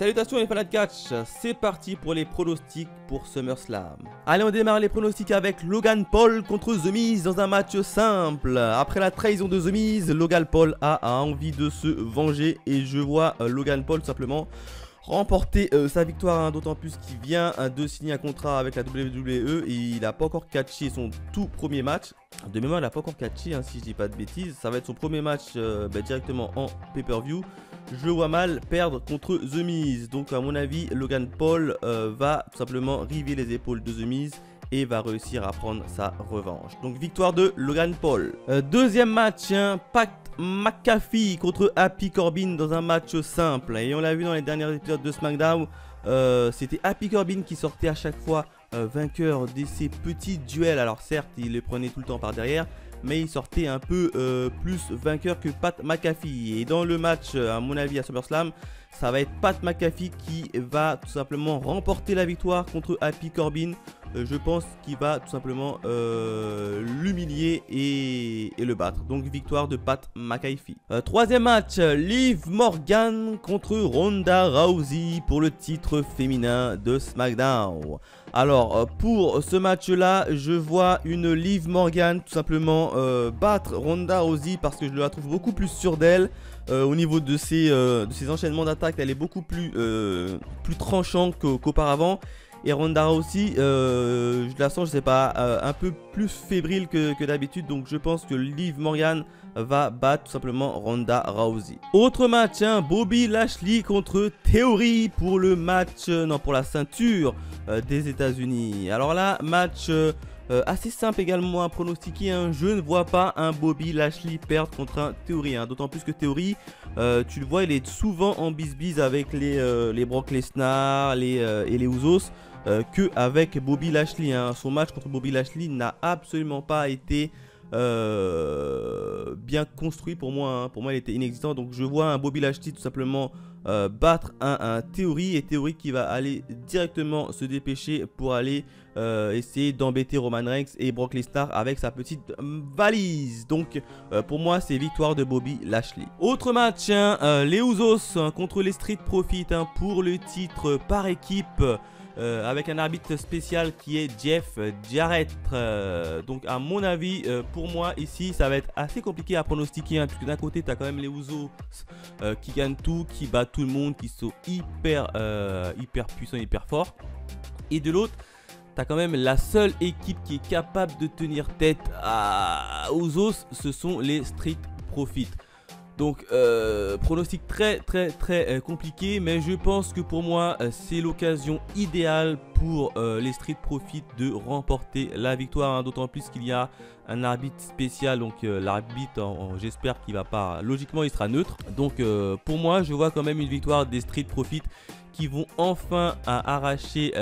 Salutations les fans de catch, c'est parti pour les pronostics pour SummerSlam. Allez, on démarre les pronostics avec Logan Paul contre The Miz dans un match simple. Après la trahison de The Miz, Logan Paul a envie de se venger et je vois Logan Paul simplement remporter sa victoire, d'autant plus qu'il vient de signer un contrat avec la WWE et il n'a pas encore catché son tout premier match. De mémoire, il n'a pas encore catché, si je dis pas de bêtises. Ça va être son premier match directement en pay-per-view. Je vois mal perdre contre The Miz. Donc à mon avis, Logan Paul va tout simplement river les épaules de The Miz et va réussir à prendre sa revanche. Donc victoire de Logan Paul. Deuxième match, Pat McAfee contre Happy Corbin dans un match simple. Et on l'a vu dans les derniers épisodes de SmackDown, c'était Happy Corbin qui sortait à chaque fois vainqueur de ces petits duels. Alors certes, il les prenait tout le temps par derrière, mais il sortait un peu plus vainqueur que Pat McAfee. Et dans le match, à mon avis, à SummerSlam, ça va être Pat McAfee qui va tout simplement remporter la victoire contre Happy Corbin. Je pense qu'il va tout simplement l'humilier et le battre. Donc victoire de Pat McAfee. Troisième match, Liv Morgan contre Ronda Rousey pour le titre féminin de SmackDown. Alors pour ce match là, je vois une Liv Morgan tout simplement battre Ronda Rousey parce que je la trouve beaucoup plus sûre d'elle. Au niveau de ses enchaînements d'attaque, elle est beaucoup plus tranchante qu'auparavant. Et Ronda Rousey, je la sens, je sais pas, un peu plus fébrile que d'habitude. Donc je pense que Liv Morgan va battre tout simplement Ronda Rousey. Autre match, Bobby Lashley contre Theory pour le match, pour la ceinture des États-Unis. Alors là, match assez simple également à pronostiquer. Je ne vois pas un Bobby Lashley perdre contre un Theory. D'autant plus que Theory, tu le vois, il est souvent en bis-bis avec les Brock Lesnar et les Usos. Que avec Bobby Lashley. Son match contre Bobby Lashley n'a absolument pas été bien construit pour moi. Pour moi, il était inexistant. Donc, je vois un Bobby Lashley tout simplement battre un Theory. Et Theory qui va aller directement se dépêcher pour aller essayer d'embêter Roman Reigns et Brock Lesnar avec sa petite valise. Donc, pour moi, c'est victoire de Bobby Lashley. Autre match, les Usos contre les Street Profits pour le titre par équipe. Avec un arbitre spécial qui est Jeff Jarrett. Donc à mon avis, pour moi ici ça va être assez compliqué à pronostiquer, puisque d'un côté tu as quand même les Usos qui gagnent tout, qui battent tout le monde, qui sont hyper puissants, hyper forts, et de l'autre tu as quand même la seule équipe qui est capable de tenir tête à Usos, ce sont les Street Profits. Donc pronostic très compliqué, mais je pense que pour moi c'est l'occasion idéale pour les Street Profits de remporter la victoire, d'autant plus qu'il y a un arbitre spécial. Donc l'arbitre, j'espère qu'il va pas, logiquement il sera neutre. Donc pour moi je vois quand même une victoire des Street Profits qui vont enfin arracher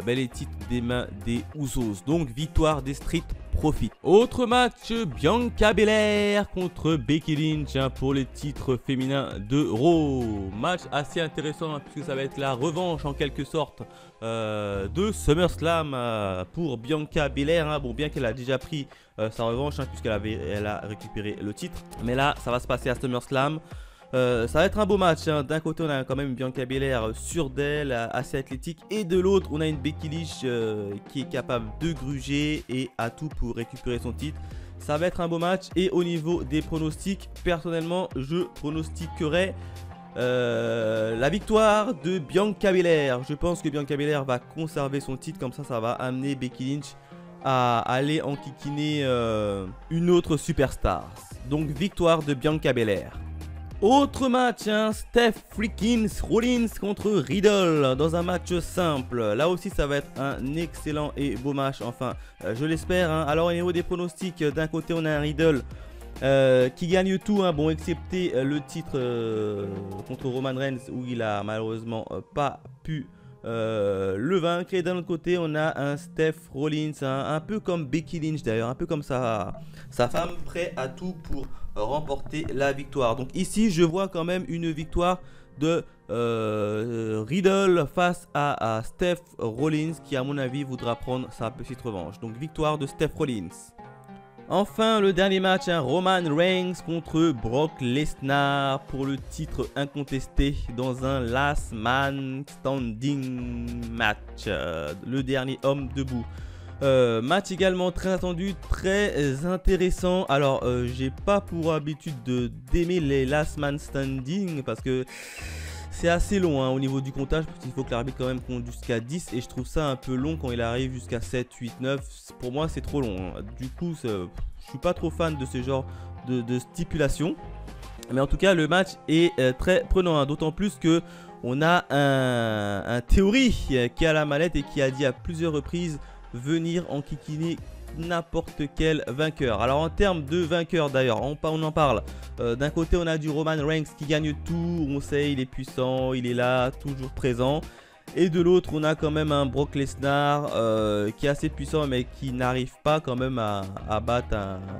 les titres des mains des Usos. Donc victoire des Street Profits. Autre match, Bianca Belair contre Becky Lynch pour les titres féminins de Raw. Match assez intéressant puisque ça va être la revanche en quelque sorte de SummerSlam pour Bianca Belair. Bon, bien qu'elle a déjà pris sa revanche puisqu'elle a récupéré le titre, mais là ça va se passer à SummerSlam. Ça va être un beau match. D'un côté on a quand même Bianca Belair sûre d'elle, assez athlétique, et de l'autre on a une Becky Lynch qui est capable de gruger et a tout pour récupérer son titre. Ça va être un beau match. Et au niveau des pronostics, personnellement je pronostiquerais la victoire de Bianca Belair. Je pense que Bianca Belair va conserver son titre, comme ça va amener Becky Lynch à aller enquiquiner une autre superstar. Donc victoire de Bianca Belair. Autre match, Steph freaking Rollins contre Riddle dans un match simple. Là aussi ça va être un excellent et beau match, enfin je l'espère. Alors au niveau des pronostics, d'un côté on a un Riddle qui gagne tout, bon excepté le titre contre Roman Reigns où il a malheureusement pas pu le vaincre. Et d'un autre côté on a un Steph Rollins, un peu comme Becky Lynch d'ailleurs, un peu comme sa femme, prêt à tout pour remporter la victoire. Donc ici je vois quand même une victoire de Riddle face à Steph Rollins, qui à mon avis voudra prendre sa petite revanche. Donc victoire de Steph Rollins. Enfin, le dernier match, Roman Reigns contre Brock Lesnar pour le titre incontesté dans un Last Man Standing match. Le dernier homme debout. Match également très attendu, très intéressant. Alors, j'ai pas pour habitude d'aimer les Last Man Standing parce que c'est assez long au niveau du comptage, parce qu'il faut que l'arbitre quand même compte jusqu'à 10 et je trouve ça un peu long quand il arrive jusqu'à 7, 8, 9. Pour moi, c'est trop long. Du coup, je suis pas trop fan de ce genre de stipulation. Mais en tout cas, le match est très prenant, d'autant plus que on a un Theory qui est à la mallette et qui a dit à plusieurs reprises venir enquiquiner n'importe quel vainqueur. Alors en termes de vainqueur d'ailleurs, on en parle. D'un côté on a du Roman Reigns qui gagne tout, on sait il est puissant, il est là, toujours présent. Et de l'autre on a quand même un Brock Lesnar qui est assez puissant mais qui n'arrive pas quand même à battre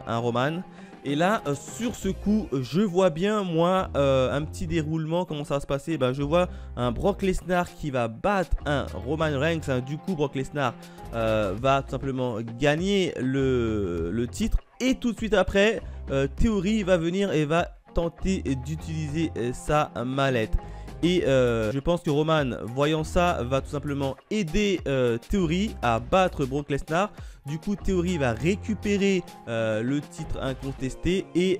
un Roman. Et là, sur ce coup, je vois bien, moi, un petit déroulement, comment ça va se passer. Je vois un Brock Lesnar qui va battre un Roman Reigns. Du coup, Brock Lesnar va tout simplement gagner le titre. Et tout de suite après, Theory va venir et va tenter d'utiliser sa mallette. Et je pense que Roman, voyant ça, va tout simplement aider Theory à battre Brock Lesnar. Du coup, Theory va récupérer le titre incontesté et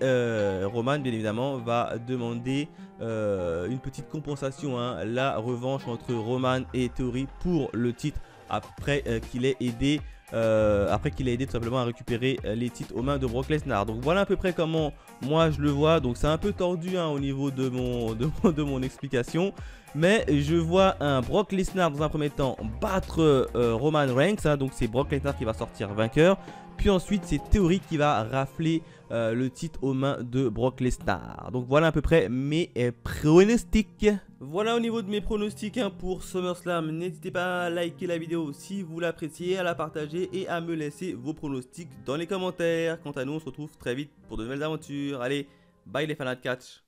Roman, bien évidemment, va demander une petite compensation, la revanche entre Roman et Theory pour le titre après qu'il ait aidé. Tout simplement à récupérer les titres aux mains de Brock Lesnar. Donc voilà à peu près comment moi je le vois. Donc c'est un peu tordu au niveau de mon explication. Mais je vois un Brock Lesnar dans un premier temps battre Roman Reigns. Donc c'est Brock Lesnar qui va sortir vainqueur. Puis ensuite c'est Theory qui va rafler le titre aux mains de Brock Lesnar. Donc voilà à peu près mes pronostics. Voilà au niveau de mes pronostics pour SummerSlam. N'hésitez pas à liker la vidéo si vous l'appréciez, à la partager et à me laisser vos pronostics dans les commentaires. Quant à nous, on se retrouve très vite pour de nouvelles aventures. Allez, bye les fans de catch.